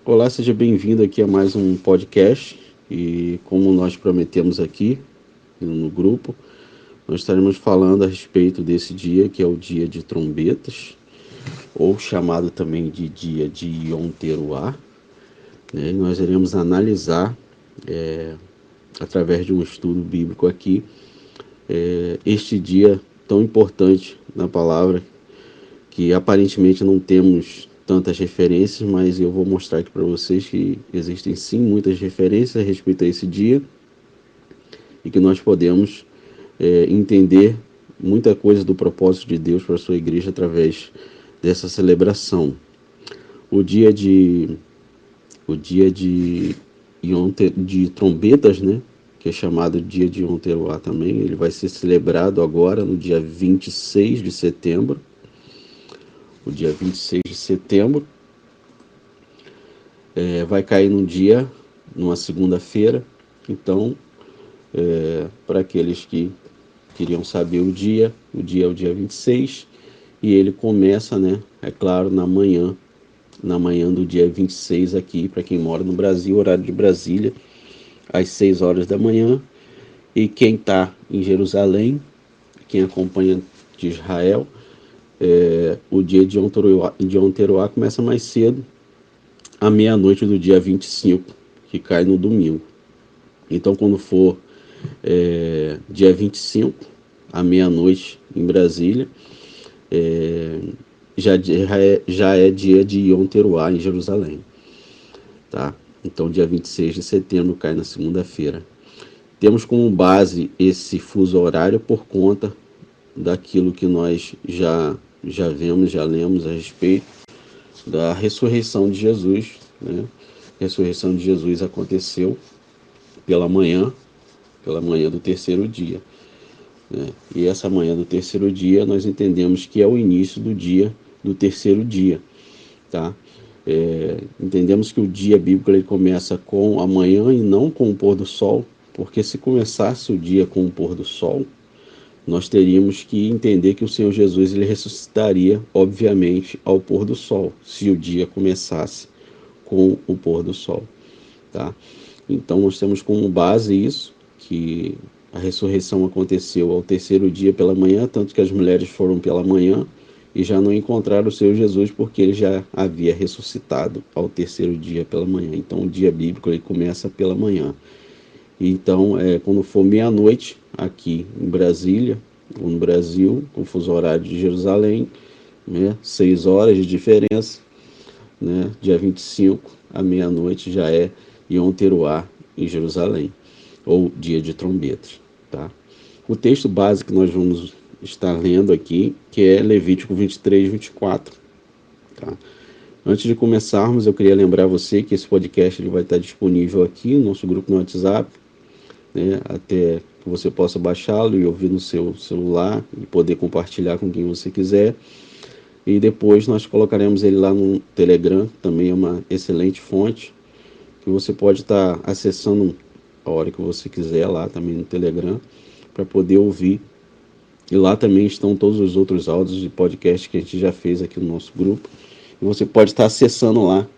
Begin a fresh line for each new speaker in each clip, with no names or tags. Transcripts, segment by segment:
Olá, seja bem-vindo aqui a mais um podcast e como nós prometemos aqui no grupo, nós estaremos falando a respeito desse dia que é o dia de trombetas, ou chamado também de dia de Yom Teruah, né? E nós iremos analisar, através de um estudo bíblico aqui, este dia tão importante na palavra, que aparentemente não temos tantas referências, mas eu vou mostrar aqui para vocês que existem sim muitas referências a respeito a esse dia e que nós podemos entender muita coisa do propósito de Deus para a sua igreja através dessa celebração. O dia de de trombetas, né, que é chamado dia de Yom Teruah também, ele vai ser celebrado agora no dia 26 de setembro. O dia 26 de setembro vai cair numa segunda-feira. Então, para aqueles que queriam saber o dia é o dia 26 e ele começa, né, é claro, na manhã do dia 26 aqui, para quem mora no Brasil, horário de Brasília, às 6 horas da manhã. E quem está em Jerusalém, quem acompanha de Israel, o dia de Yom Teruah começa mais cedo, à meia-noite do dia 25, que cai no domingo. Então, quando for dia 25, à meia-noite em Brasília, já é dia de Yom Teruah em Jerusalém, tá? Então, dia 26 de setembro cai na segunda-feira. Temos como base esse fuso horário por conta daquilo que nós já vemos, já lemos a respeito da ressurreição de Jesus, né? A ressurreição de Jesus aconteceu pela manhã do terceiro dia, né? E essa manhã do terceiro dia nós entendemos que é o início do dia do terceiro dia, tá? Entendemos que o dia bíblico ele começa com a manhã e não com o pôr do sol, porque se começasse o dia com o pôr do sol, nós teríamos que entender que o Senhor Jesus ele ressuscitaria, obviamente, ao pôr do sol, se o dia começasse com o pôr do sol, tá? Então nós temos como base isso, que a ressurreição aconteceu ao terceiro dia pela manhã, tanto que as mulheres foram pela manhã e já não encontraram o Senhor Jesus porque ele já havia ressuscitado ao terceiro dia pela manhã. Então o dia bíblico ele começa pela manhã. Então, quando for meia-noite aqui em Brasília, ou no Brasil, com o fuso horário de Jerusalém, né, 6 horas de diferença, né, dia 25 à meia-noite já é Yom Teruah em Jerusalém, ou dia de trombetas, tá? O texto básico que nós vamos estar lendo aqui, que é Levítico 23, 24, tá? Antes de começarmos, eu queria lembrar você que esse podcast ele vai estar disponível aqui no nosso grupo no WhatsApp, né, até que você possa baixá-lo e ouvir no seu celular e poder compartilhar com quem você quiser. E depois nós colocaremos ele lá no Telegram, também é uma excelente fonte, que você pode estar acessando a hora que você quiser lá também no Telegram, para poder ouvir. E lá também estão todos os outros áudios de podcast que a gente já fez aqui no nosso grupo. E você pode estar acessando lá.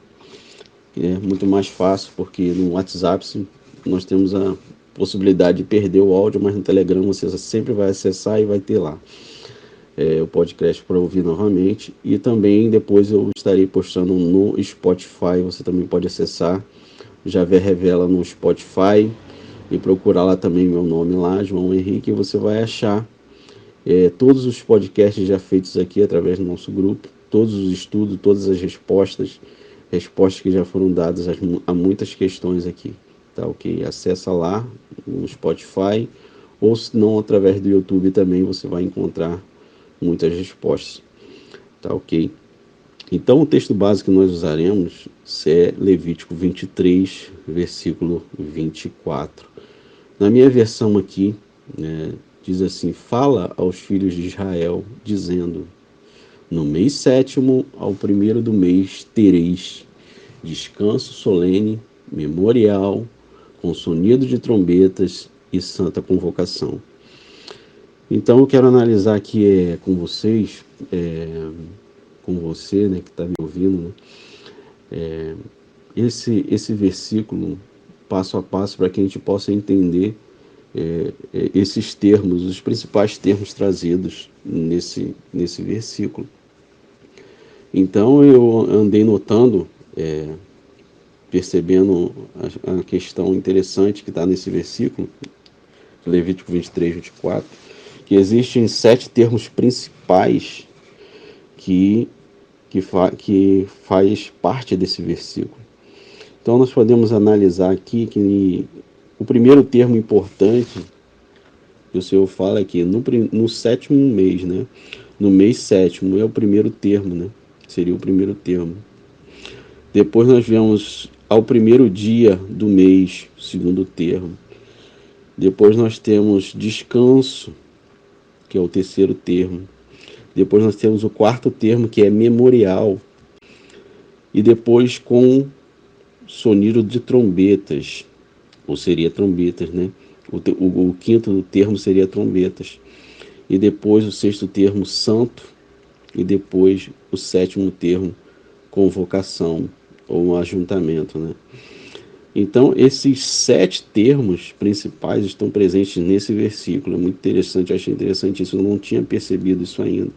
É muito mais fácil, porque no WhatsApp nós temos a possibilidade de perder o áudio, mas no Telegram você sempre vai acessar e vai ter lá o podcast para ouvir novamente. E também depois eu estarei postando no Spotify, você também pode acessar Javé Revela no Spotify e procurar lá também meu nome lá, João Henrique, e você vai achar todos os podcasts já feitos aqui através do nosso grupo, todos os estudos, todas as respostas que já foram dadas a muitas questões aqui, tá ok? Acessa lá no Spotify, ou se não, através do YouTube também você vai encontrar muitas respostas, tá ok? Então o texto básico que nós usaremos é Levítico 23, versículo 24. Na minha versão aqui, diz assim: fala aos filhos de Israel, dizendo: no mês sétimo, ao primeiro do mês, tereis descanso solene, memorial, com sonido de trombetas e santa convocação. Então eu quero analisar aqui com vocês, com você, né, que está me ouvindo, né, esse versículo passo a passo para que a gente possa entender esses termos, os principais termos trazidos nesse versículo. Então eu andei notando, percebendo a questão interessante que está nesse versículo, Levítico 23, 24, que existem 7 termos principais que faz parte desse versículo. Então nós podemos analisar aqui que o primeiro termo importante que o Senhor fala aqui, no 7º mês, né? No mês 7º é o primeiro termo, né? Seria o primeiro termo. Depois nós vemos ao primeiro dia do mês, segundo termo. Depois nós temos descanso, que é o terceiro termo. Depois nós temos o 4º termo, que é memorial. E depois com sonido de trombetas, ou seria trombetas, né? O 5º termo seria trombetas. E depois o 6º termo, santo. E depois o 7º termo, convocação, ou um ajuntamento, né? Então, esses 7 termos principais estão presentes nesse versículo. É muito interessante, eu achei interessante isso, eu não tinha percebido isso ainda.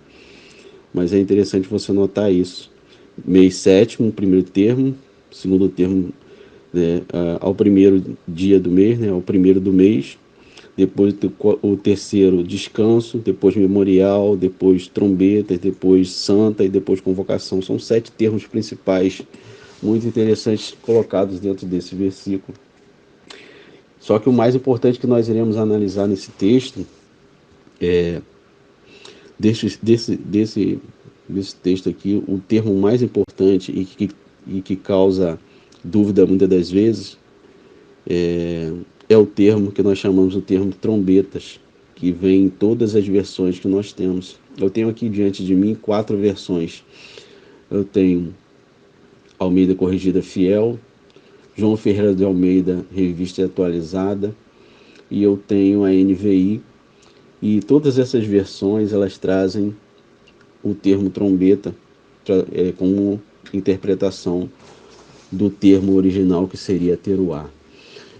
Mas é interessante você notar isso. Mês 7º, primeiro termo, segundo termo, né, ao primeiro dia do mês, né, ao primeiro do mês, depois o terceiro, descanso, depois memorial, depois trombetas, depois santa e depois convocação. São 7 termos principais muito interessantes colocados dentro desse versículo. Só que o mais importante que nós iremos analisar nesse texto desse texto aqui, o termo mais importante e que causa dúvida muitas das vezes é o termo que nós chamamos de termo trombetas, que vem em todas as versões que nós temos. Eu tenho aqui diante de mim 4 versões. Eu tenho Almeida Corrigida Fiel, João Ferreira de Almeida Revista Atualizada, e eu tenho a NVI, e todas essas versões elas trazem o termo trombeta como interpretação do termo original, que seria teruá.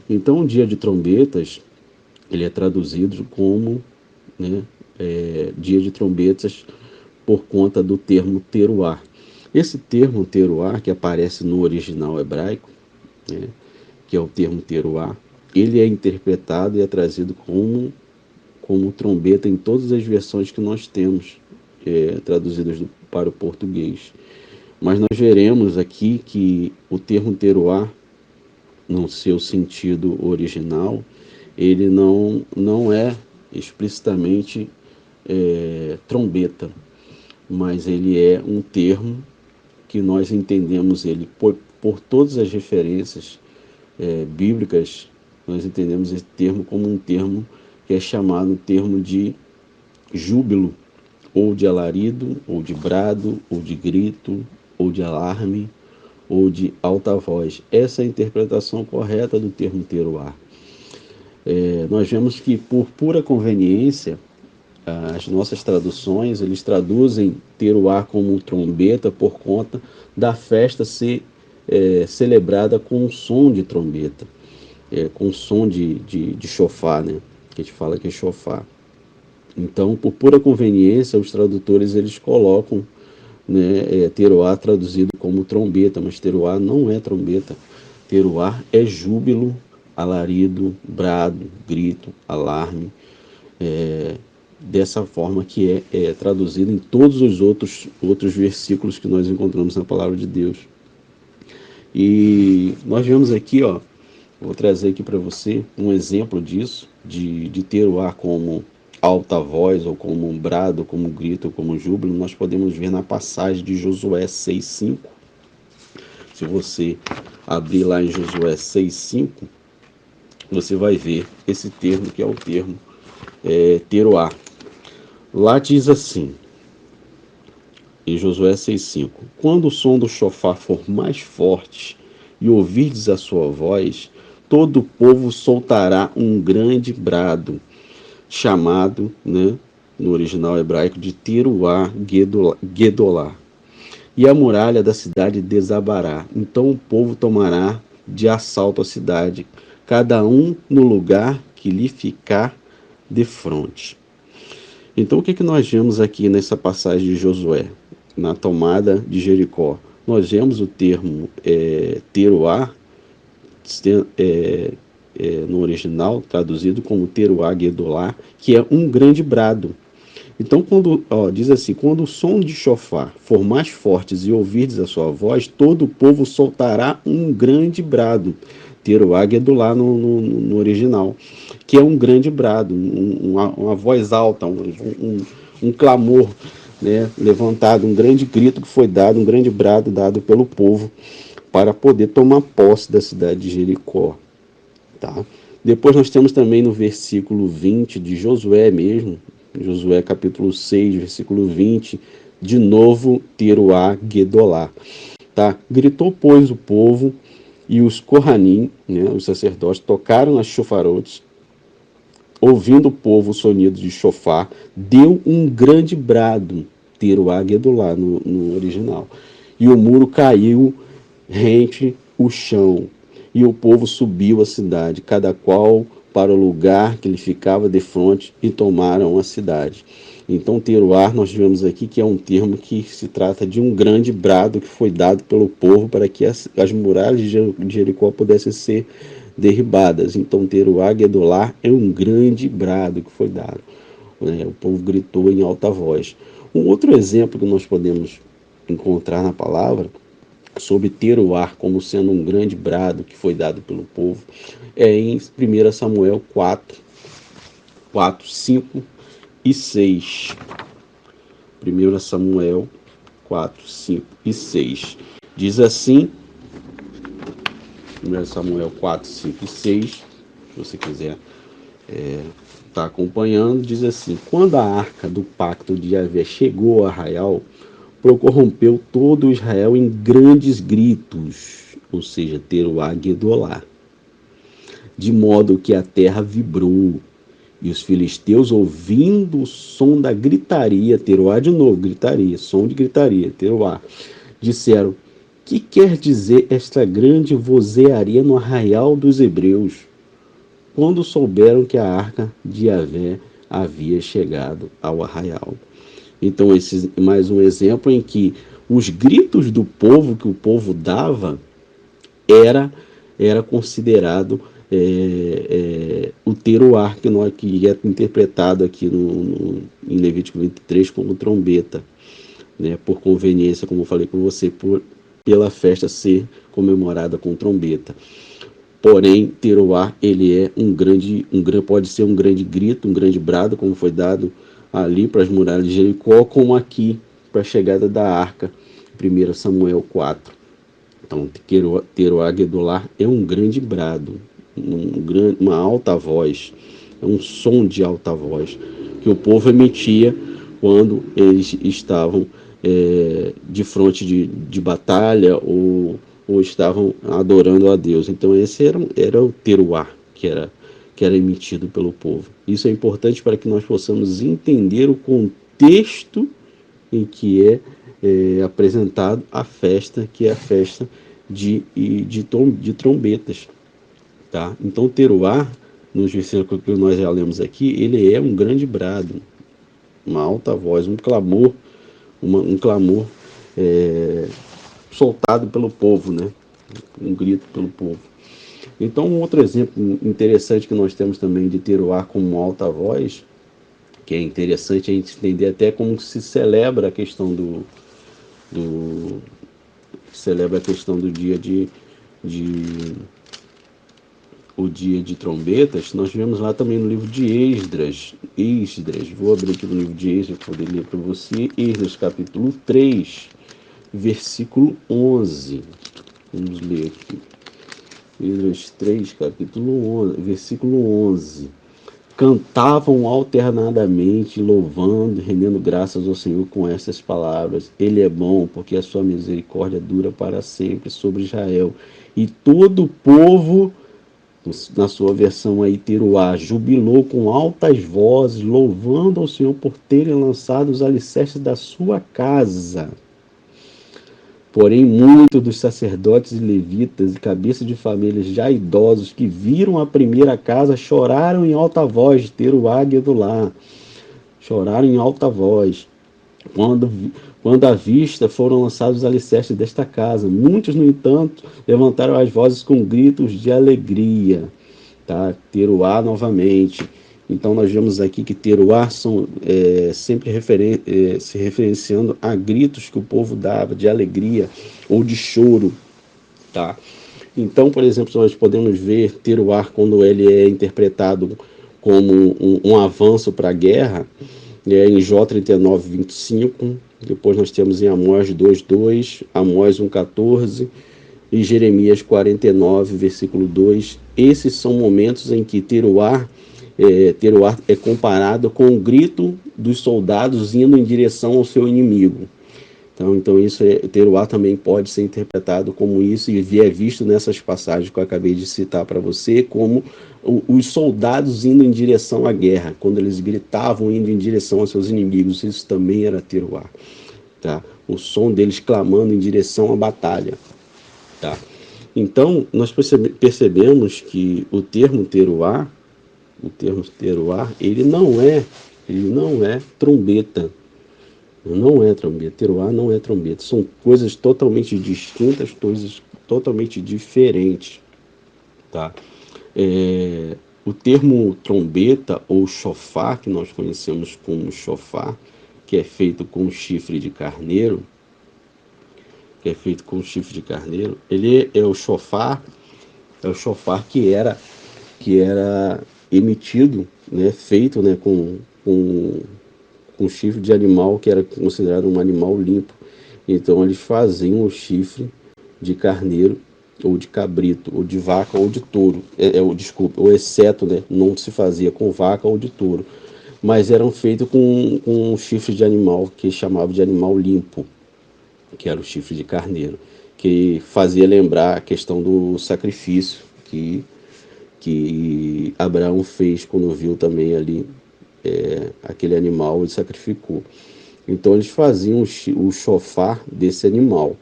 Então o dia de trombetas ele é traduzido como, né, dia de trombetas por conta do termo teruá. Esse termo teruá, que aparece no original hebraico, né, que é o termo teruá, ele é interpretado e é trazido como trombeta em todas as versões que nós temos traduzidas para o português. Mas nós veremos aqui que o termo teruá, no seu sentido original, ele não é explicitamente trombeta, mas ele é um termo que nós entendemos ele por todas as referências bíblicas. Nós entendemos esse termo como um termo que é chamado termo de júbilo, ou de alarido, ou de brado, ou de grito, ou de alarme, ou de alta voz. Essa é a interpretação correta do termo teruá. Nós vemos que, por pura conveniência, as nossas traduções, eles traduzem teruá como trombeta por conta da festa ser celebrada com um som de trombeta, com som de chofar, né? Que a gente fala que é chofar. Então, por pura conveniência, os tradutores eles colocam, né, teruá traduzido como trombeta, mas teruá não é trombeta. Teruá é júbilo, alarido, brado, grito, alarme, dessa forma que é traduzido em todos os outros versículos que nós encontramos na palavra de Deus. E nós vemos aqui, vou trazer aqui para você um exemplo disso, de teruá como alta voz, ou como um brado, como um grito, ou como um júbilo. Nós podemos ver na passagem de Josué 6,5. Se você abrir lá em Josué 6,5, você vai ver esse termo, que é o termo teruá. Lá diz assim, em Josué 6,5: quando o som do chofar for mais forte e ouvirdes a sua voz, todo o povo soltará um grande brado, chamado, né, no original hebraico, de teruá gedolá. e a muralha da cidade desabará. Então o povo tomará de assalto a cidade, cada um no lugar que lhe ficar de frente. Então o que nós vemos aqui nessa passagem de Josué, na tomada de Jericó? Nós vemos o termo teroá, no original, traduzido como teroá gedolá, que é um grande brado. Então, diz assim, quando o som de chofar for mais fortes e ouvirdes a sua voz, todo o povo soltará um grande brado. Teroá gedolá no original, que é um grande brado, uma voz alta, um clamor, né, levantado, um grande grito que foi dado, um grande brado dado pelo povo para poder tomar posse da cidade de Jericó. Tá? Depois nós temos também no versículo 20 de Josué mesmo, Josué capítulo 6, versículo 20, de novo teroá gedolá. Tá? Gritou, pois, o povo, e os Kohanim, né, os sacerdotes, tocaram as chofarotes. Ouvindo o povo o sonido de chofar, deu um grande brado, teroá gedolá no original. E o muro caiu rente o chão, e o povo subiu a cidade, cada qual para o lugar que lhe ficava de frente, e tomaram a cidade. Então, teroar, nós vemos aqui que é um termo que se trata de um grande brado que foi dado pelo povo para que as muralhas de Jericó pudessem ser derribadas. Então, teroar, gedolá, é um grande brado que foi dado. O povo gritou em alta voz. Um outro exemplo que nós podemos encontrar na palavra sobre teroar como sendo um grande brado que foi dado pelo povo é em 1 Samuel 4, 5 e 6. 1 Samuel 4, 5 e 6. Diz assim, 1 Samuel 4, 5 e 6, se você quiser estar acompanhando, diz assim: quando a arca do pacto de Javé chegou a Arraial, corrompeu todo Israel em grandes gritos, ou seja, teroá gedolá, de modo que a terra vibrou. E os filisteus, ouvindo o som da gritaria, teroá de novo, gritaria, som de gritaria, teroá, disseram: que quer dizer esta grande vozearia no arraial dos hebreus? Quando souberam que a arca de Javé havia chegado ao arraial. Então, esse é mais um exemplo em que os gritos do povo que o povo dava era considerado o teroar que é interpretado aqui em Levítico 23 como trombeta, né, por conveniência, como eu falei com você, pela festa ser comemorada com trombeta. Porém, teroar, ele é pode ser um grande grito, um grande brado, como foi dado ali para as muralhas de Jericó, como aqui para a chegada da arca, 1 Samuel 4. Então, teroá gedolá é um grande brado, uma alta voz, é um som de alta voz que o povo emitia quando eles estavam de fronte de batalha ou estavam adorando a Deus. Então esse era o teroá que era emitido pelo povo. Isso é importante para que nós possamos entender o contexto em que é apresentado a festa, que é a festa de trombetas. Tá? Então o teroá, nos versículos que nós já lemos aqui, ele é um grande brado, uma alta voz, um clamor, um clamor soltado pelo povo, né? Um grito pelo povo. Então, um outro exemplo interessante que nós temos também de teroá como alta voz, que é interessante a gente entender até como se celebra a questão do dia o dia de trombetas. Nós vemos lá também no livro de Esdras, vou abrir aqui no livro de Esdras para poder ler para você, Esdras capítulo 3, versículo 11. Vamos ler aqui. Esdras 3, capítulo 11, versículo 11. Cantavam alternadamente, louvando e rendendo graças ao Senhor com estas palavras: Ele é bom, porque a sua misericórdia dura para sempre sobre Israel. E todo o povo, na sua versão aí, teroá, jubilou com altas vozes, louvando ao Senhor por terem lançado os alicerces da sua casa. Porém, muitos dos sacerdotes e levitas e cabeças de famílias já idosos que viram a primeira casa choraram em alta voz, Teruá e Gedulá, choraram em alta voz. Quando, quando à vista foram lançados os alicerces desta casa, muitos, no entanto, levantaram as vozes com gritos de alegria. Tá? Teruá novamente. Então nós vemos aqui que Teruá são sempre se referenciando a gritos que o povo dava de alegria ou de choro. Tá? Então, por exemplo, nós podemos ver Teruá quando ele é interpretado como um avanço para a guerra, em Jó 39, 25. Depois nós temos em Amós 2:2, Amós 1:14 e Jeremias 49, versículo 2. Esses são momentos em que Teruá é comparado com o grito dos soldados indo em direção ao seu inimigo. Então isso Teruá também pode ser interpretado como isso e é visto nessas passagens que eu acabei de citar para você, como os soldados indo em direção à guerra, quando eles gritavam indo em direção aos seus inimigos, isso também era Teruá. Tá? O som deles clamando em direção à batalha. Tá? Então, nós percebemos que o termo teruá, ele não é trombeta. Não é trombeta. Teruá não é trombeta. São coisas totalmente distintas, coisas totalmente diferentes. Tá? O termo trombeta ou chofar, que nós conhecemos como chofar, que é feito com chifre de carneiro, ele é o chofar que era emitido, né, feito, né, com chifre de animal que era considerado um animal limpo. Então eles faziam o chifre de carneiro ou de cabrito, ou de vaca ou de touro, ou exceto, né, não se fazia com vaca ou de touro, mas eram feitos com um chifre de animal que chamava de animal limpo, que era o chifre de carneiro, que fazia lembrar a questão do sacrifício que Abraão fez quando viu também ali aquele animal e sacrificou. Então eles faziam o chofar desse animal.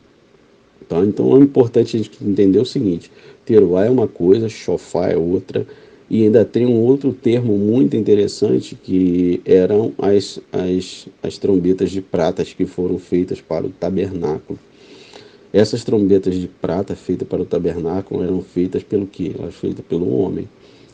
Tá? Então é importante a gente entender o seguinte: teruá é uma coisa, chofar é outra, e ainda tem um outro termo muito interessante que eram as trombetas de pratas que foram feitas para o tabernáculo. Essas trombetas de prata feitas para o tabernáculo eram feitas pelo quê? Eram feitas pelo homem.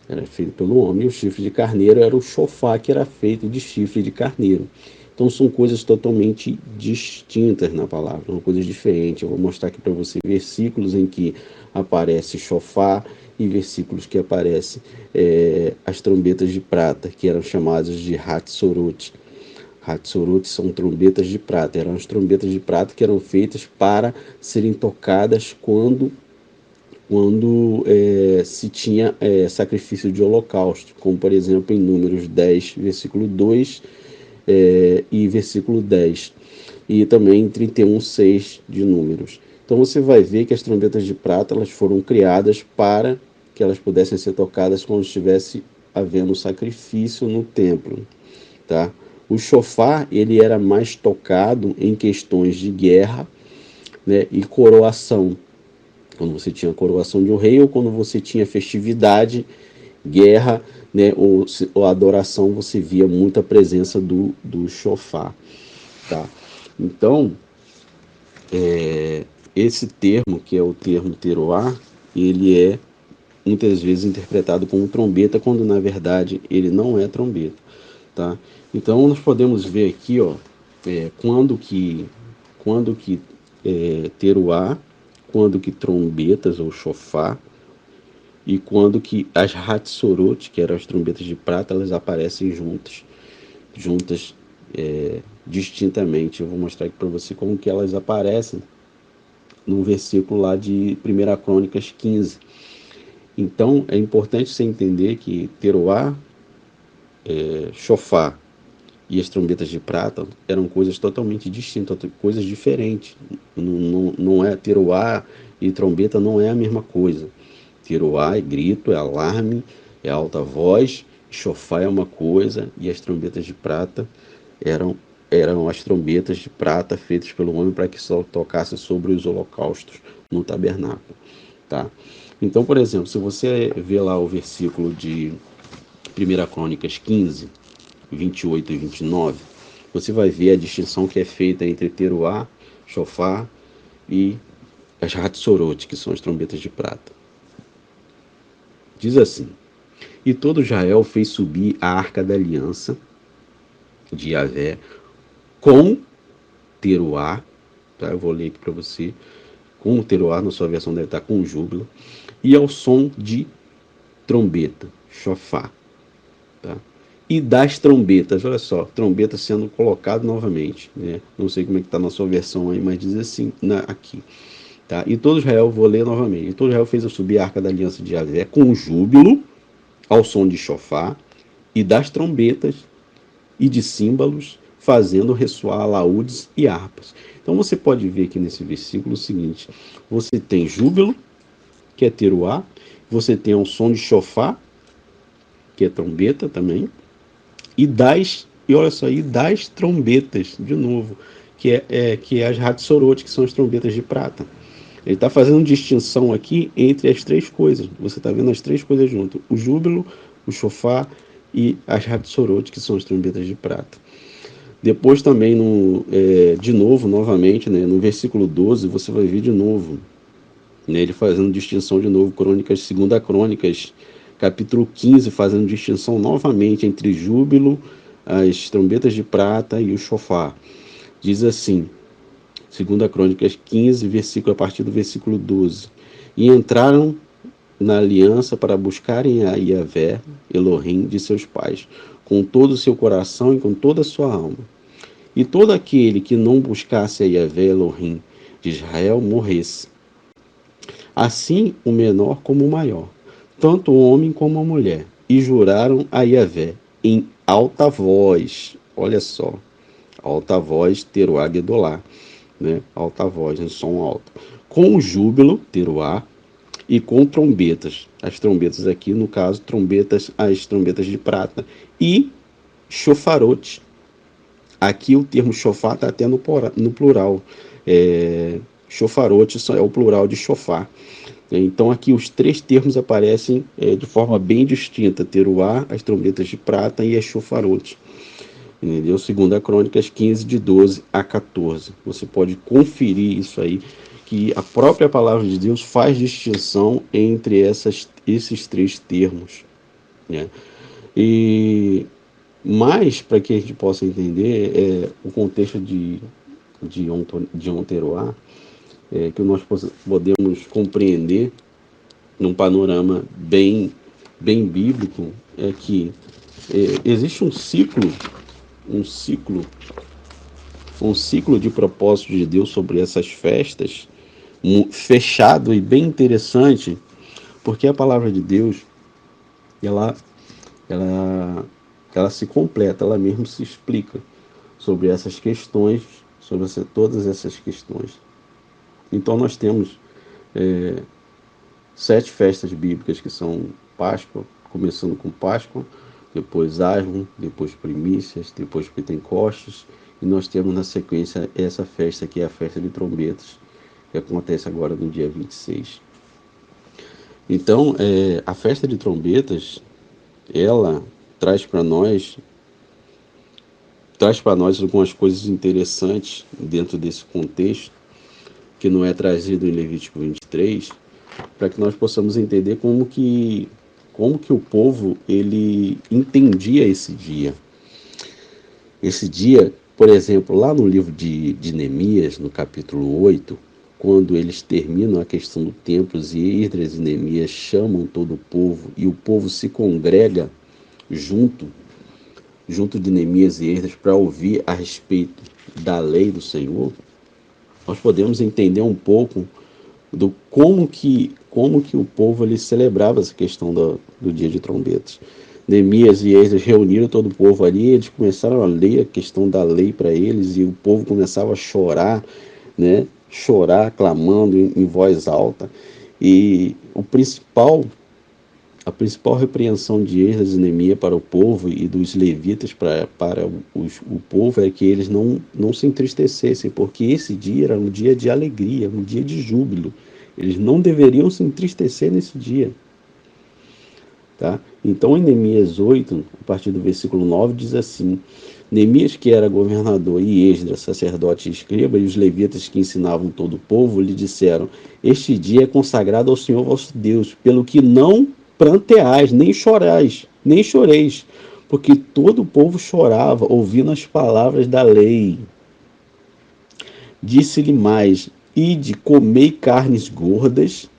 Era feito pelo homem. E o chifre de carneiro era o chofar, que era feito de chifre de carneiro. Então são coisas totalmente distintas na palavra, são coisas diferentes. Eu vou mostrar aqui para você versículos em que aparece chofar e versículos que aparecem as trombetas de prata, que eram chamadas de Hatsorot. Hatsorot são trombetas de prata, eram as trombetas de prata que eram feitas para serem tocadas quando se tinha sacrifício de holocausto, como por exemplo em Números 10, versículo 2 e versículo 10, e também em 31:6 de Números. Então você vai ver que as trombetas de prata elas foram criadas para que elas pudessem ser tocadas quando estivesse havendo sacrifício no templo. Tá? O chofar ele era mais tocado em questões de guerra, né, e coroação. Quando você tinha a coroação de um rei ou quando você tinha festividade, guerra, né, ou adoração, você via muita presença do chofar. Tá? Então, esse termo, que é o termo teruá, ele é muitas vezes interpretado como trombeta, quando na verdade ele não é trombeta. Tá? Então nós podemos ver aqui, ó, quando que teruá, quando que trombetas ou chofar, e quando que as Hatsorot, que eram as trombetas de prata, elas aparecem juntas distintamente. Eu vou mostrar aqui para você como que elas aparecem no versículo lá de 1 Crônicas 15. Então é importante você entender que teruá, chofar e as trombetas de prata eram coisas totalmente distintas, coisas diferentes. Não é teruá e trombeta não é a mesma coisa. Teruá é grito, é alarme, é alta voz, chofar é uma coisa e as trombetas de prata eram as trombetas de prata feitas pelo homem para que só tocasse sobre os holocaustos no tabernáculo, tá? Então, por exemplo, se você vê lá o versículo de 1 Crônicas 15, 28 e 29, você vai ver a distinção que é feita entre teruá, shofar e as hatsorot, que são as trombetas de prata. Diz assim: e todo Israel fez subir a arca da aliança de Yahvé com teruá, tá? Eu vou ler aqui para você, com teruá, na sua versão deve estar com júbilo, e ao som de trombeta, shofar, tá? E das trombetas, olha só, trombeta sendo colocado novamente, né? Não sei como é que está na sua versão aí, mas diz assim aqui, tá? E todo Israel, vou ler novamente, e todo Israel fez subir a arca da aliança de Yahvé com júbilo, ao som de shofar, e das trombetas e de símbolos, fazendo ressoar alaúdes e harpas. Então você pode ver aqui nesse versículo o seguinte: você tem júbilo, que é teruá, você tem o som de shofar, que é trombeta também, e olha só, e das trombetas, de novo, que é as hatsorot, que são as trombetas de prata. Ele está fazendo distinção aqui entre as três coisas. Você está vendo as três coisas junto: o júbilo, o shofar e as hatsorot, que são as trombetas de prata. Depois também, de novo, novamente, né, no versículo 12, você vai ver de novo, né, ele fazendo distinção de novo, Crônicas, 2 Crônicas, capítulo 15, fazendo distinção novamente entre júbilo, as trombetas de prata e o shofar. Diz assim, 2 Crônicas 15, versículo, a partir do versículo 12: e entraram na aliança para buscarem a Yahvé, Elohim, de seus pais, com todo o seu coração e com toda a sua alma. E todo aquele que não buscasse a Yahvé, Elohim, de Israel, morresse. Assim o menor como o maior, tanto o homem como a mulher, e juraram a Yahvé em alta voz. Olha só, alta voz, teruá gedolá, né? Alta voz, em som alto. Com júbilo, teruá, e com trombetas. As trombetas aqui, no caso, as trombetas de prata. E chofarote. Aqui o termo shofar está até no plural. Chofarote é o plural de shofar. Então aqui os três termos aparecem de forma bem distinta: teruá, as trombetas de prata e as chofarote. Entendeu? 2 Crônicas 15, de 12 a 14. Você pode conferir isso aí, que a própria palavra de Deus faz distinção entre esses três termos, né? E mais para que a gente possa entender o contexto de Yom Teruá, que nós podemos compreender num panorama bem bíblico, é que existe um ciclo de propósito de Deus sobre essas festas, fechado e bem interessante, porque a palavra de Deus, ela se completa, ela mesmo se explica sobre essas questões, sobre todas essas questões. Então nós temos 7 festas bíblicas, que são Páscoa, começando com Páscoa, depois Asmo, depois Primícias, depois Pentecostes, e nós temos na sequência essa festa que é a festa de trombetas, que acontece agora no dia 26. Então, a festa de trombetas, ela traz para nós algumas coisas interessantes dentro desse contexto, que não é trazido em Levítico 23, para que nós possamos entender como que o povo ele entendia esse dia. Esse dia, por exemplo, lá no livro de Neemias, no capítulo 8, quando eles terminam a questão do templo, e Esdras e Neemias chamam todo o povo, e o povo se congrega junto de Neemias e Esdras para ouvir a respeito da lei do Senhor, nós podemos entender um pouco do como que o povo ele celebrava essa questão do dia de trombetas. Neemias e Esdras reuniram todo o povo ali, eles começaram a ler a questão da lei para eles, e o povo começava a chorar, né? Chorar, clamando em voz alta. E o principal A principal repreensão de Esdras e Neemias para o povo e dos levitas para o povo é que eles não se entristecessem, porque esse dia era um dia de alegria, um dia de júbilo. Eles não deveriam se entristecer nesse dia. Tá? Então, em Neemias 8, a partir do versículo 9, diz assim: Neemias, que era governador, e Esdras, sacerdote e escriba, e os levitas que ensinavam todo o povo, lhe disseram: Este dia é consagrado ao Senhor vosso Deus, pelo que não pranteais, nem chorais, nem choreis, porque todo o povo chorava, ouvindo as palavras da lei. Disse-lhe mais: Ide, comei carnes gordas,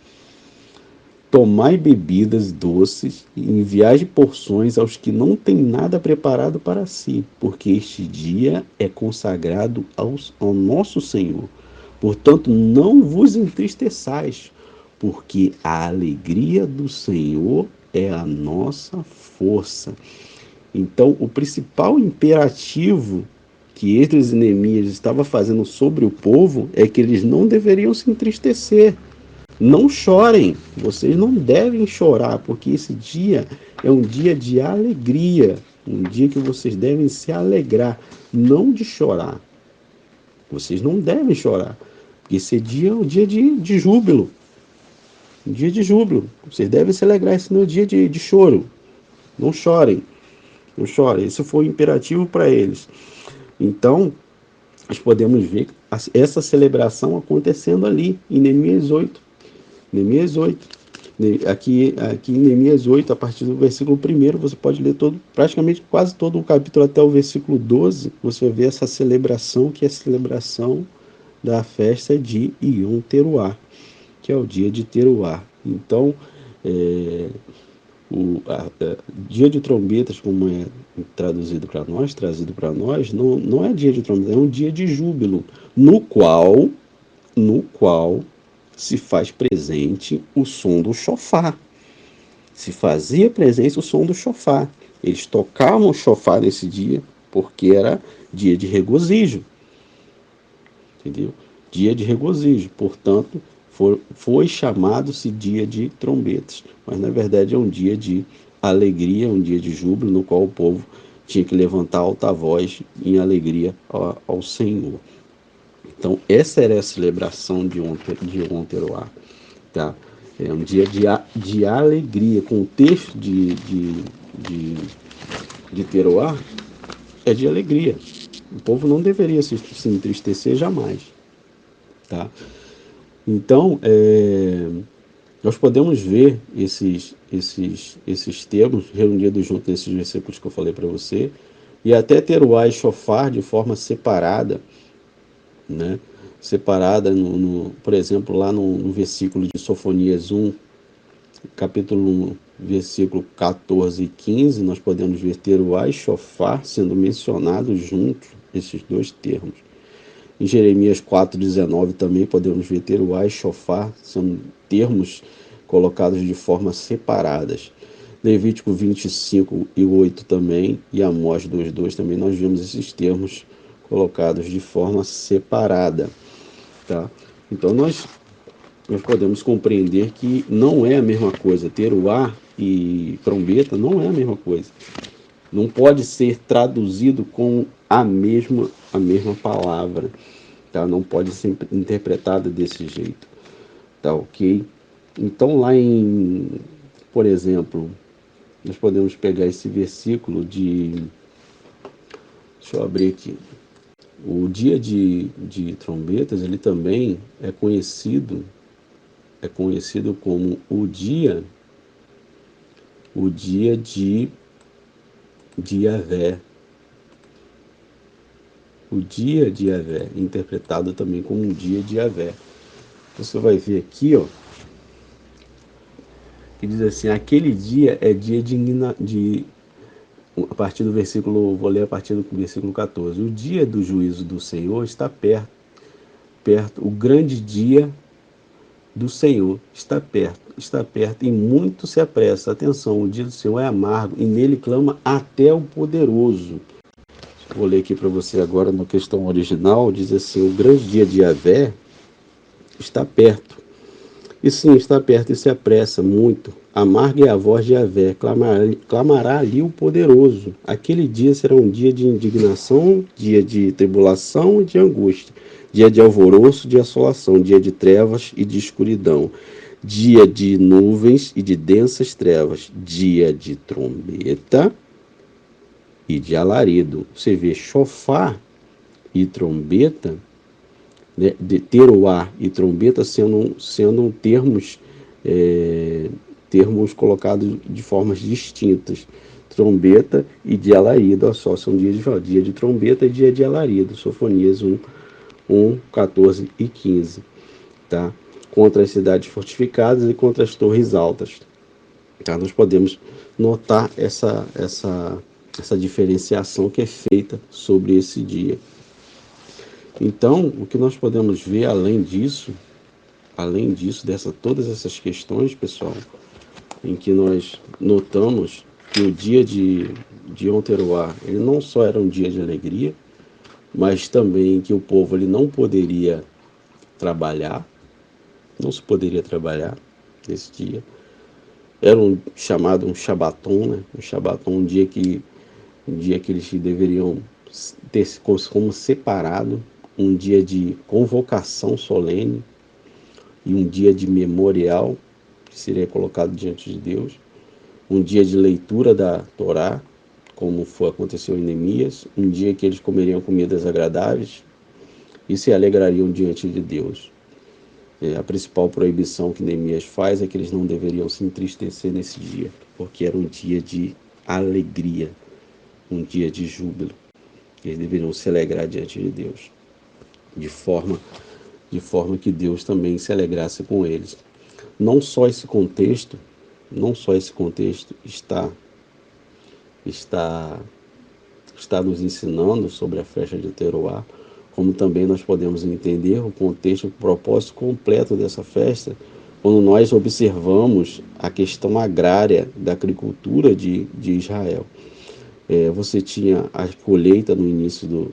tomai bebidas doces e enviai porções aos que não têm nada preparado para si, porque este dia é consagrado ao nosso Senhor. Portanto, não vos entristeçais, porque a alegria do Senhor é a nossa força. Então, o principal imperativo que Esdras e Neemias estavam fazendo sobre o povo é que eles não deveriam se entristecer. Não chorem, vocês não devem chorar, porque esse dia é um dia de alegria, um dia que vocês devem se alegrar, não de chorar. Vocês não devem chorar, porque esse dia é um dia de júbilo, um dia de júbilo. Vocês devem se alegrar, esse não é um dia de choro. Não chorem, não chorem. Esse foi o imperativo para eles. Então, nós podemos ver essa celebração acontecendo ali, em Neemias 8. Neemias 8. Aqui em Neemias 8, a partir do versículo 1, você pode ler praticamente quase todo o capítulo até o versículo 12, você vai ver essa celebração, que é a celebração da festa de Yom Teruá, que é o dia de Teruá. Então, dia de trombetas, como é trazido para nós, não é dia de trombetas, é um dia de júbilo, no qual se faz presente o som do chofar. Se fazia presente o som do chofar. Eles tocavam o chofar nesse dia, porque era dia de regozijo. Entendeu? Dia de regozijo. Portanto, foi chamado-se dia de trombetas. Mas, na verdade, é um dia de alegria, um dia de júbilo, no qual o povo tinha que levantar alta voz em alegria ao Senhor. Então, essa era a celebração de Yom Teruá, tá? É um dia de alegria. Com o texto de Teruá, é de alegria. O povo não deveria se entristecer jamais, tá? Então, nós podemos ver esses termos reunidos junto nesses versículos que eu falei para você, e até Teruá e Shofar de forma separada, né? Separada, por exemplo, lá no versículo de Sofonias 1, capítulo 1, versículo 14 e 15, nós podemos ver Teruá e Shofar sendo mencionados juntos, esses dois termos. Em Jeremias 4,19 também podemos ver Teruá e Shofar sendo termos colocados de forma separadas. Levítico 25 e 8 também, e Amós 2,2 também, nós vemos esses termos colocados de forma separada, tá? Então nós podemos compreender que não é a mesma coisa. Teruá e trombeta não é a mesma coisa. Não pode ser traduzido com a mesma palavra, tá? Não pode ser interpretada desse jeito, tá, ok? Então lá por exemplo, nós podemos pegar esse versículo deixa eu abrir aqui. O dia de trombetas, ele também é conhecido como o dia de Yavé. O dia de Yavé, interpretado também como um dia de Yavé. Você vai ver aqui, ó, que diz assim: aquele dia é dia a partir do versículo, vou ler a partir do versículo 14. O dia do juízo do Senhor está perto, o grande dia do Senhor está perto e muito se apressa. Atenção, o dia do Senhor é amargo e nele clama até o poderoso. Vou ler aqui para você agora na questão original, diz assim: o grande dia de Yavé está perto E sim, está perto e se apressa muito. Amarga é a voz de Yahvé, clamará ali o poderoso. Aquele dia será um dia de indignação, dia de tribulação e de angústia, dia de alvoroço, de assolação, dia de trevas e de escuridão, dia de nuvens e de densas trevas, dia de trombeta e de alarido. Você vê chofar e trombeta, né, de teroá e trombeta sendo termos, termos colocados de formas distintas. Trombeta e de alarido, só são dia de trombeta e dia de alarido. Sofonias 1, 14 e 15. Tá? Contra as cidades fortificadas e contra as torres altas. Tá? Nós podemos notar essa diferenciação que é feita sobre esse dia. Então, o que nós podemos ver além disso, todas essas questões, pessoal, em que nós notamos que o dia de Yom Teruah, ele não só era um dia de alegria, mas também que o povo ele não poderia trabalhar, não se poderia trabalhar nesse dia. Era um chamado um Shabaton, né? Um Shabaton, um dia que eles deveriam ter como separado, um dia de convocação solene e um dia de memorial que seria colocado diante de Deus, um dia de leitura da Torá, como aconteceu em Neemias, um dia que eles comeriam comidas agradáveis e se alegrariam diante de Deus. A principal proibição que Neemias faz é que eles não deveriam se entristecer nesse dia, porque era um dia de alegria, um dia de júbilo. Eles deveriam se alegrar diante de Deus, de forma que Deus também se alegrasse com eles. Não só esse contexto está nos ensinando sobre a festa de Teruá, como também nós podemos entender o contexto, o propósito completo dessa festa, quando nós observamos a questão agrária da agricultura de Israel. Você tinha a colheita no início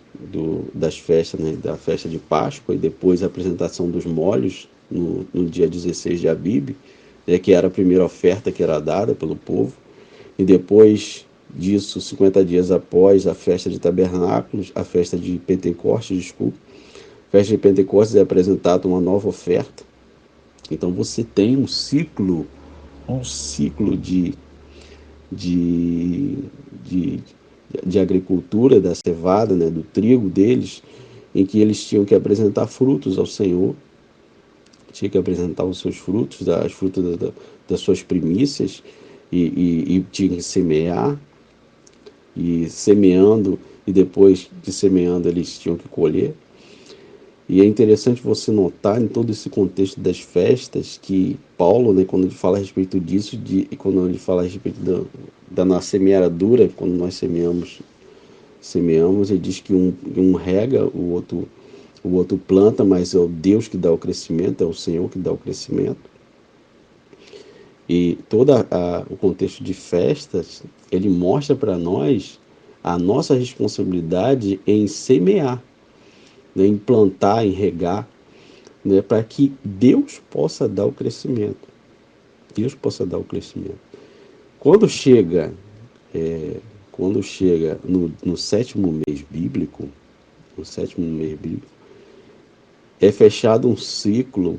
das festas, né, da festa de Páscoa, e depois a apresentação dos molhos no dia 16 de Abib, né, que era a primeira oferta que era dada pelo povo, e depois disso, 50 dias após a festa de Tabernáculos, a festa de Pentecostes, a festa de Pentecostes é apresentada uma nova oferta. Então você tem um ciclo de agricultura da cevada, né, do trigo deles, em que eles tinham que apresentar frutos ao Senhor, tinha que apresentar os seus frutos, as frutas das suas primícias, e tinha que semear, e semeando, e depois de semeando eles tinham que colher. E é interessante você notar em todo esse contexto das festas que Paulo, né, quando ele fala a respeito disso, quando ele fala a respeito da nossa semeadura, quando nós semeamos, ele diz que um rega, o outro planta, mas é o Deus que dá o crescimento, é o Senhor que dá o crescimento. E todo o contexto de festas, ele mostra para nós a nossa responsabilidade em semear, né, em plantar, em regar, né, para que Deus possa dar o crescimento. Deus possa dar o crescimento. Quando chega no sétimo mês bíblico, é fechado um ciclo,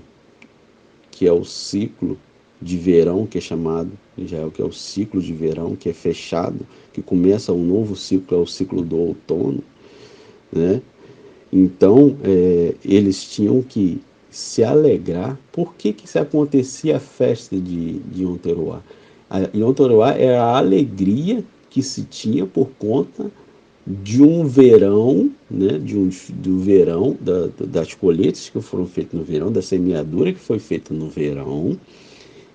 que é o ciclo de verão, que é chamado em Israel, que é o ciclo de verão, que é fechado, que começa um novo ciclo, é o ciclo do outono, né? Então, eles tinham que se alegrar. Por que se acontecia a festa de Yom Teruah? Yom Teruah era a alegria que se tinha por conta de um verão, né, do verão, das colheitas que foram feitas no verão, da semeadura que foi feita no verão,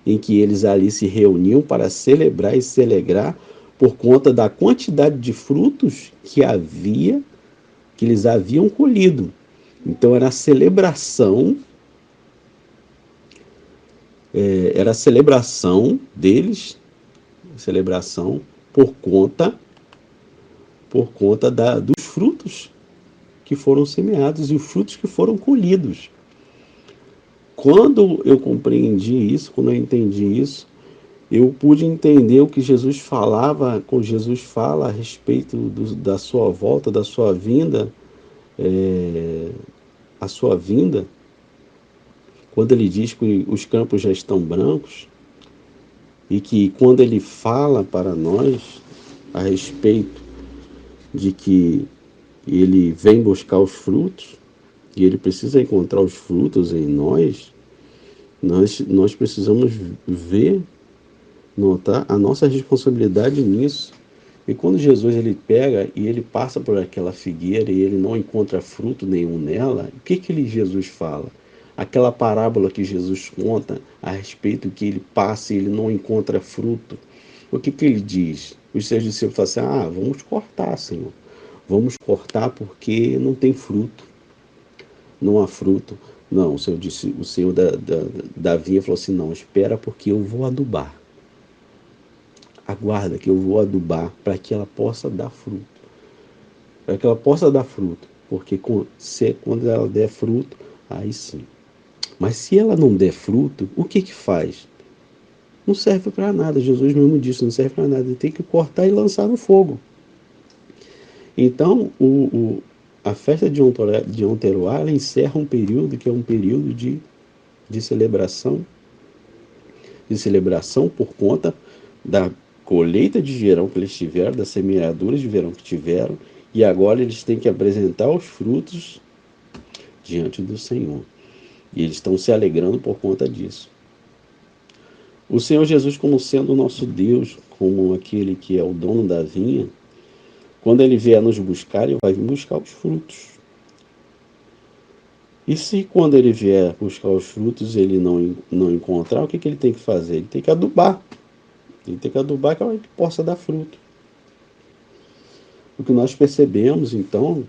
em que eles ali se reuniam para celebrar e se alegrar por conta da quantidade de frutos que eles haviam colhido. Então era a celebração, deles, celebração por conta dos frutos que foram semeados e os frutos que foram colhidos. quando eu compreendi isso, quando eu entendi isso, eu pude entender o que Jesus falava, quando Jesus fala a respeito da sua volta, da sua vinda, a sua vinda, quando ele diz que os campos já estão brancos, e que quando ele fala para nós a respeito de que ele vem buscar os frutos, e ele precisa encontrar os frutos em nós precisamos ver, notar a nossa responsabilidade nisso. E quando Jesus ele pega e ele passa por aquela figueira e ele não encontra fruto nenhum nela, o que Jesus fala? Aquela parábola que Jesus conta a respeito que ele passa e ele não encontra fruto. O que ele diz? Os seus discípulos falam assim, vamos cortar, Senhor. Vamos cortar porque não tem fruto. Não há fruto. Não, o Senhor da vinha falou assim, não, espera porque eu vou adubar. Aguarda que eu vou adubar para que ela possa dar fruto. Para que ela possa dar fruto. Porque quando ela der fruto, aí sim. Mas se ela não der fruto, o que faz? Não serve para nada. Jesus mesmo disse, não serve para nada. Ele tem que cortar e lançar no fogo. Então, a festa de Yom Teruá, ela encerra um período que é um período de celebração por conta da colheita de verão que eles tiveram, das semeaduras de verão que tiveram, e agora eles têm que apresentar os frutos diante do Senhor. E eles estão se alegrando por conta disso. O Senhor Jesus, como sendo o nosso Deus, como aquele que é o dono da vinha, quando ele vier nos buscar, ele vai vir buscar os frutos. E se quando ele vier buscar os frutos ele não encontrar, o que ele tem que fazer? Ele tem que adubar. Ele tem que adubar para que possa dar fruto. O que nós percebemos então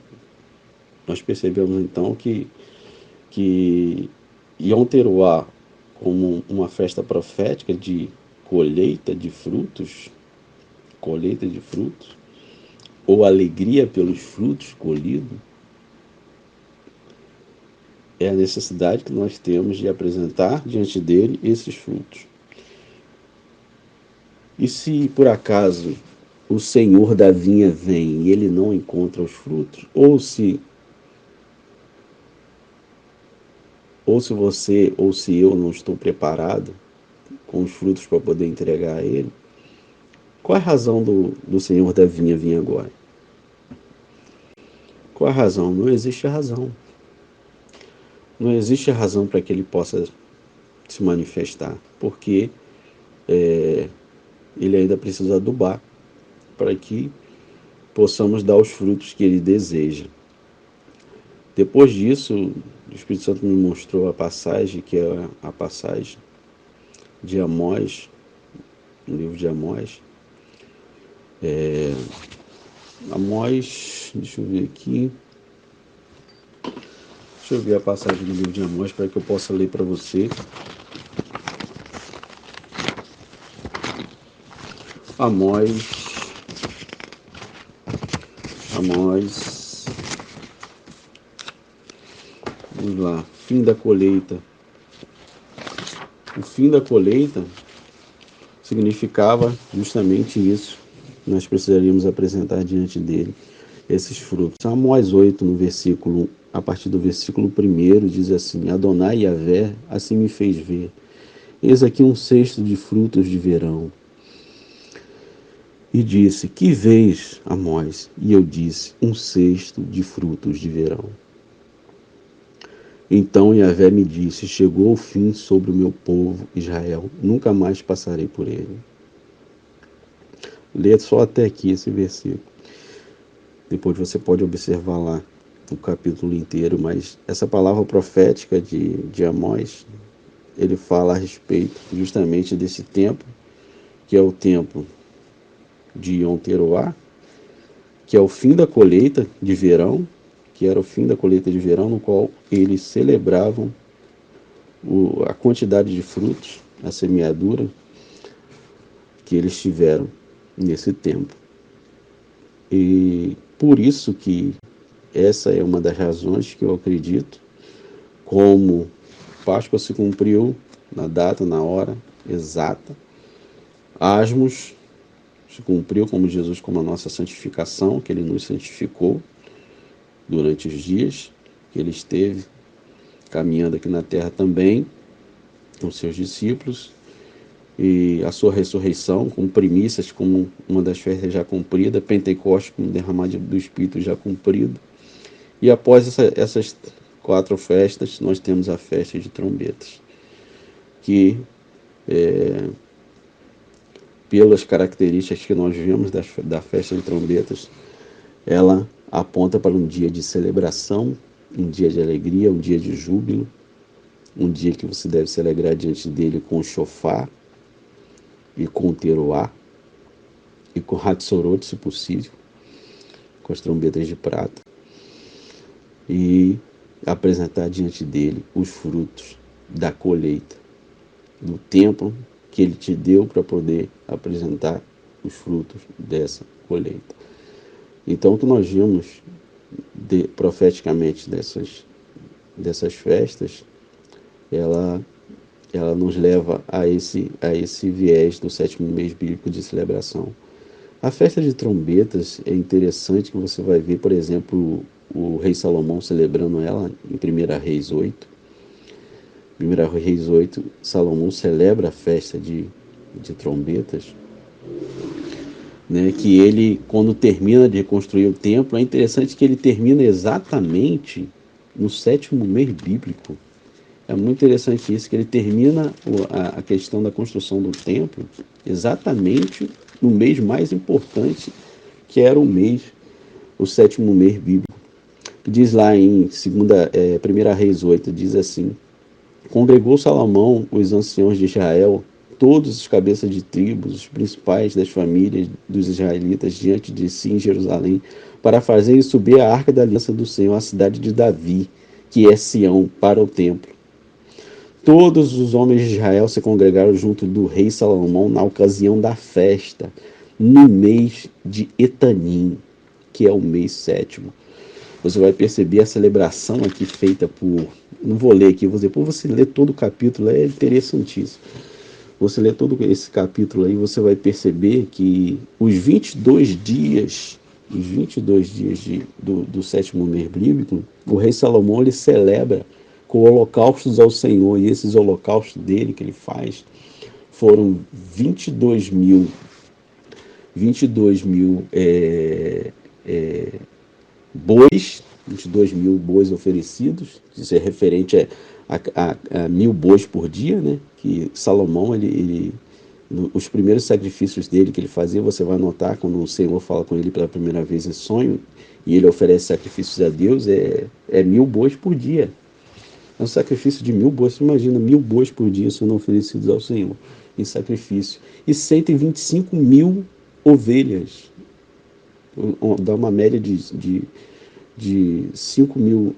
que Yom Teruá, como uma festa profética de colheita de frutos, ou alegria pelos frutos colhidos, é a necessidade que nós temos de apresentar diante dele esses frutos. E se por acaso o Senhor da vinha vem e ele não encontra os frutos, ou se você ou se eu não estou preparado com os frutos para poder entregar a ele, qual é a razão do Senhor da vinha vir agora? Qual é a razão? Não existe razão. Não existe razão para que ele possa se manifestar, porque ele ainda precisa adubar para que possamos dar os frutos que ele deseja. Depois disso, o Espírito Santo me mostrou a passagem, que é a passagem de Amós, no livro de Amós. Amós, deixa eu ver aqui. Deixa eu ver a passagem do livro de Amós para que eu possa ler para você. Amós. Vamos lá. Fim da colheita. O fim da colheita significava justamente isso. Nós precisaríamos apresentar diante dele esses frutos. Amós 8, a partir do versículo 1, diz assim: Adonai Yahvé, assim me fez ver. Eis aqui um cesto de frutos de verão. E disse: Que vês, Amós? E eu disse: Um cesto de frutos de verão. Então Yahvé me disse: Chegou o fim sobre o meu povo Israel, nunca mais passarei por ele. Lê só até aqui esse versículo. Depois você pode observar lá o capítulo inteiro, mas essa palavra profética de Amós, ele fala a respeito justamente desse tempo, que é o tempo de Yom Teruá, que é o fim da colheita de verão, que era o fim da colheita de verão, no qual eles celebravam a quantidade de frutos, a semeadura que eles tiveram nesse tempo. E por isso que essa é uma das razões que eu acredito, como Páscoa se cumpriu na data, na hora exata. Asmos se cumpriu como Jesus, como a nossa santificação, que ele nos santificou durante os dias que ele esteve caminhando aqui na terra também, com seus discípulos, e a sua ressurreição, com primícias, como uma das festas já cumprida, Pentecostes, com o derramamento do Espírito já cumprido. E após essas 4 festas, nós temos a festa de trombetas, que, pelas características que nós vimos da festa de trombetas, ela aponta para um dia de celebração, um dia de alegria, um dia de júbilo, um dia que você deve se alegrar diante dele com o shofar e com o teruá e com o hatsorot, se possível, com as trombetas de prata, e apresentar diante dele os frutos da colheita, do tempo que ele te deu para poder apresentar os frutos dessa colheita. Então, o que nós vimos profeticamente dessas festas, ela nos leva a esse viés do 7º mês bíblico de celebração. A festa de trombetas é interessante, que você vai ver, por exemplo, o rei Salomão celebrando ela em 1 Reis 8. 1 Reis 8, Salomão celebra a festa de trombetas, né, que ele, quando termina de construir o templo, é interessante que ele termina exatamente no 7º mês bíblico. É muito interessante isso, que ele termina a questão da construção do templo exatamente no mês mais importante, que era o 7º mês bíblico. Diz lá em 1 Reis 8, diz assim: congregou Salomão os anciãos de Israel, todos os cabeças de tribos, os principais das famílias dos israelitas, diante de si em Jerusalém, para fazerem subir a arca da aliança do Senhor, a cidade de Davi, que é Sião, para o templo. Todos os homens de Israel se congregaram junto do rei Salomão na ocasião da festa, no mês de Etanim, que é o mês 7º. Você vai perceber a celebração aqui feita por... Não vou ler aqui, vou dizer, você ler todo o capítulo, é interessantíssimo. Você lê todo esse capítulo aí, você vai perceber que os 22 dias do 7º mês bíblico, o rei Salomão ele celebra com holocaustos ao Senhor, e esses holocaustos dele que ele faz foram 22 mil bois, 22 mil bois oferecidos. Isso é referente a 1.000 bois por dia, né? Que Salomão, os primeiros sacrifícios dele que ele fazia, você vai notar quando o Senhor fala com ele pela primeira vez em sonho, e ele oferece sacrifícios a Deus, é 1.000 bois por dia. É um sacrifício de 1.000 bois. Você imagina 1.000 bois por dia sendo oferecidos ao Senhor em sacrifício. E 125 mil ovelhas. Dá uma média de 5 mil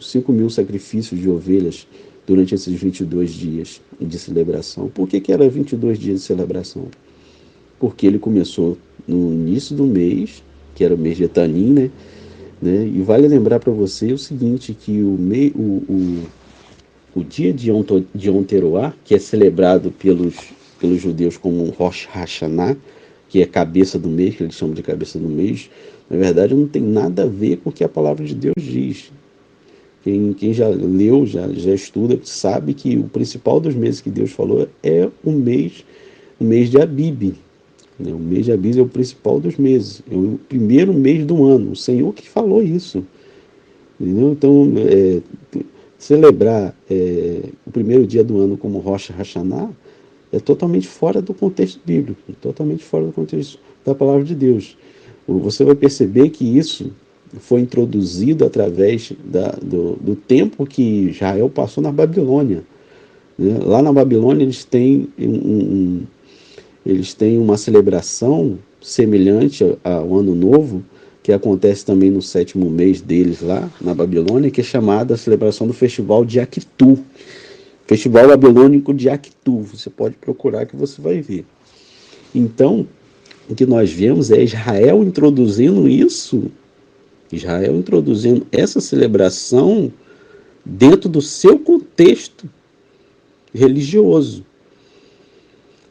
sacrifícios de ovelhas durante esses 22 dias de celebração. Por que era 22 dias de celebração? Porque ele começou no início do mês, que era o mês de Etanim, né? E vale lembrar para você o seguinte, que o dia de Yom Teruah, que é celebrado pelos judeus como Rosh Hashanah, que é cabeça do mês, que eles chamam de cabeça do mês, na verdade não tem nada a ver com o que a palavra de Deus diz. Quem já leu, já estuda, sabe que o principal dos meses que Deus falou é o mês de Abib. O mês de Abib é o principal dos meses, é o primeiro mês do ano. O Senhor que falou isso. Entendeu? Então, celebrar o primeiro dia do ano como Rosh Hashanah é totalmente fora do contexto bíblico, totalmente fora do contexto da palavra de Deus. Você vai perceber que isso foi introduzido através do tempo que Israel passou na Babilônia. Lá na Babilônia eles têm uma celebração semelhante ao Ano Novo, que acontece também no 7º mês deles lá na Babilônia, que é chamada a celebração do Festival de Actu. Festival Babilônico de Actu. Você pode procurar que você vai ver. Então, o que nós vemos é Israel introduzindo essa celebração dentro do seu contexto, religioso,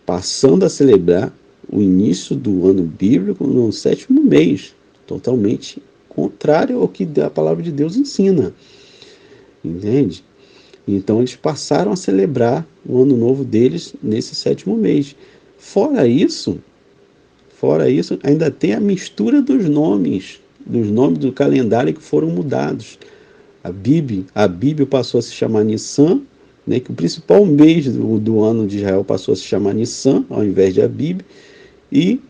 passando a celebrar o início do ano bíblico no 7º mês, totalmente contrário ao que a palavra de Deus ensina, entende? Então eles passaram a celebrar o ano novo deles nesse 7º mês. Fora isso, ainda tem a mistura dos nomes do calendário que foram mudados. A Bíblia passou a se chamar Nissan, né, que o principal mês do ano de Israel passou a se chamar Nissan, ao invés de Abib, e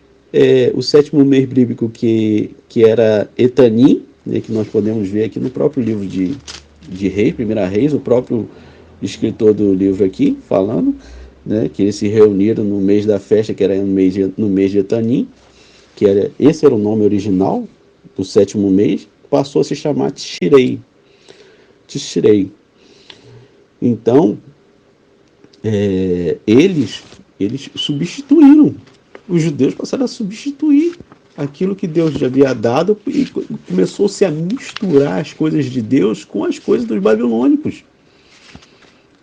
o 7º mês bíblico, que era Etanim, né, que nós podemos ver aqui no próprio livro de Reis, 1 Reis, o próprio escritor do livro aqui, falando, né, que eles se reuniram no mês da festa, que era no mês de Etanim, esse era o nome original do 7º mês, passou a se chamar Tishrei. Então, eles substituíram, os judeus passaram a substituir aquilo que Deus já havia dado e começou-se a misturar as coisas de Deus com as coisas dos babilônicos.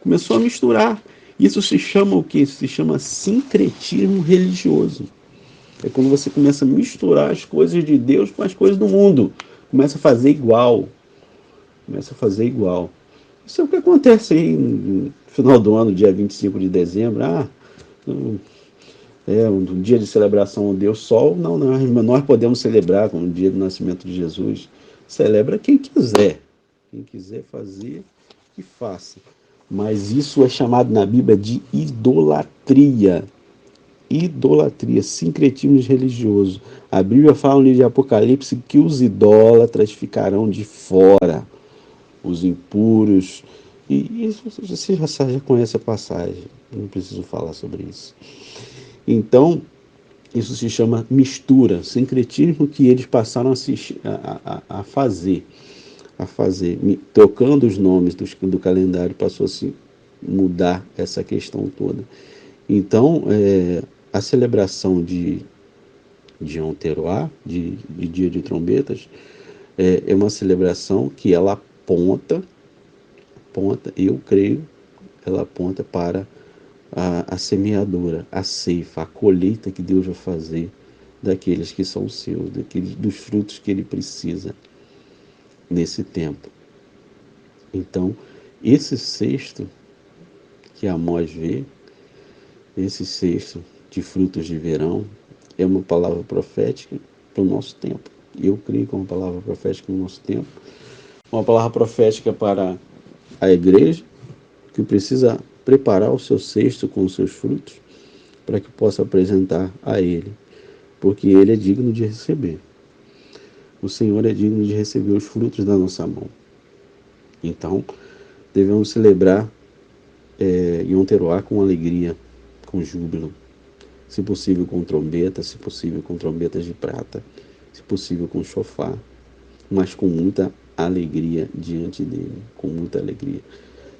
Começou a misturar. Isso se chama o quê? Isso se chama sincretismo religioso. É quando você começa a misturar as coisas de Deus com as coisas do mundo. Começa a fazer igual. Isso é o que acontece aí no final do ano, dia 25 de dezembro. Um dia de celebração ao Deus Sol. Não, nós podemos celebrar como o dia do nascimento de Jesus. Celebra quem quiser. Quem quiser fazer, que faça. Mas isso é chamado na Bíblia de idolatria. Sincretismo religioso. A Bíblia fala no livro de Apocalipse que os idólatras ficarão de fora, os impuros, e isso você já conhece a passagem, não preciso falar sobre isso. Então, isso se chama mistura, sincretismo, que eles passaram a fazer, trocando os nomes do calendário, passou a se mudar essa questão toda. Então, a celebração de Yom Teruah, de Dia de Trombetas, é uma celebração que ela aponta, eu creio, ela aponta para a semeadura, a ceifa, a colheita que Deus vai fazer daqueles que são seus, dos frutos que Ele precisa nesse tempo. Então, esse cesto que Amós vê, esse cesto de frutos de verão, é uma palavra profética para o nosso tempo. Eu creio que é uma palavra profética no nosso tempo. Uma palavra profética para a igreja, que precisa preparar o seu cesto com os seus frutos, para que possa apresentar a Ele, porque Ele é digno de receber. O Senhor é digno de receber os frutos da nossa mão. Então, devemos celebrar Yom Teruah com alegria, com júbilo, se possível com trombetas, se possível com trombetas de prata, se possível com chofar, mas com muita alegria diante dele, com muita alegria.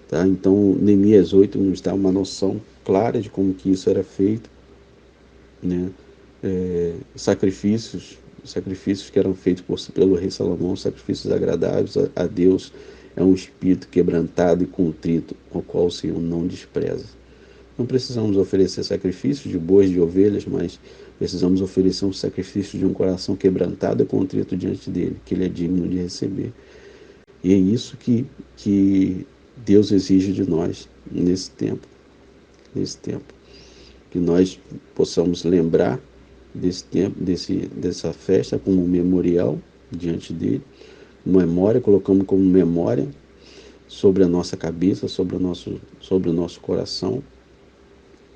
Tá? Então, Neemias 8 nos dá uma noção clara de como que isso era feito, né? Sacrifícios que eram feitos pelo rei Salomão, sacrifícios agradáveis a Deus, é um espírito quebrantado e contrito, ao qual o Senhor não despreza. Não precisamos oferecer sacrifícios de bois, de ovelhas, mas precisamos oferecer um sacrifício de um coração quebrantado e contrito diante dele, que ele é digno de receber. E é isso que Deus exige de nós nesse tempo. Que nós possamos lembrar desse tempo, dessa festa como um memorial diante dele, memória, colocamos como memória sobre a nossa cabeça, sobre o nosso coração,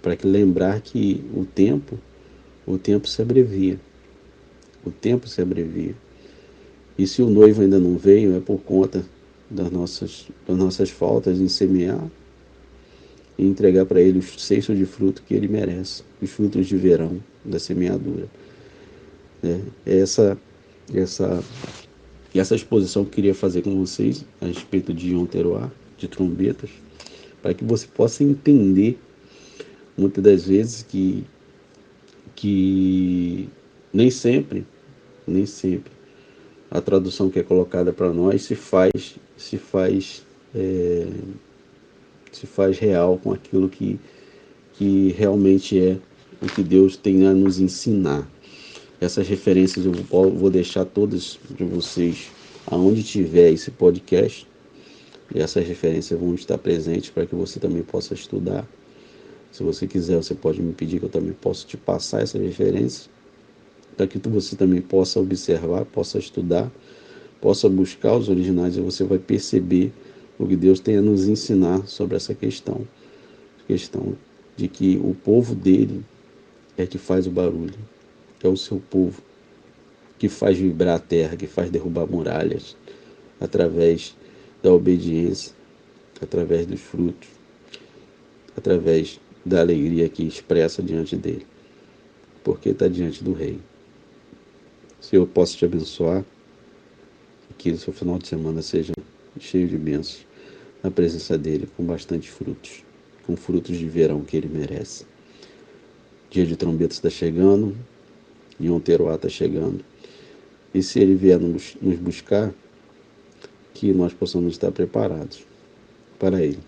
para que lembrar que o tempo se abrevia. E se o noivo ainda não veio, é por conta das nossas faltas em semear e entregar para ele os cestos de fruto que ele merece, os frutos de verão da semeadura. Essa exposição que eu queria fazer com vocês a respeito de Yom Teruah, de trombetas, para que você possa entender muitas das vezes que nem sempre a tradução que é colocada para nós se faz se faz real com aquilo que realmente é o que Deus tem a nos ensinar. Essas referências eu vou deixar todas de vocês aonde tiver esse podcast. E essas referências vão estar presentes para que você também possa estudar. Se você quiser, você pode me pedir que eu também possa te passar essas referências, para que você também possa observar, possa estudar, possa buscar os originais, e você vai perceber o que Deus tem a nos ensinar sobre essa questão de que o povo dele é que faz o barulho, é o seu povo que faz vibrar a terra, que faz derrubar muralhas, através da obediência, através dos frutos, através da alegria que expressa diante dele, porque está diante do Rei. Se eu posso te abençoar, que o seu final de semana seja cheio de bênçãos na presença dele, com bastante frutos, com frutos de verão que ele merece. Dia de trombeta está chegando, Yom Teruah está chegando, e se ele vier nos buscar, que nós possamos estar preparados para ele.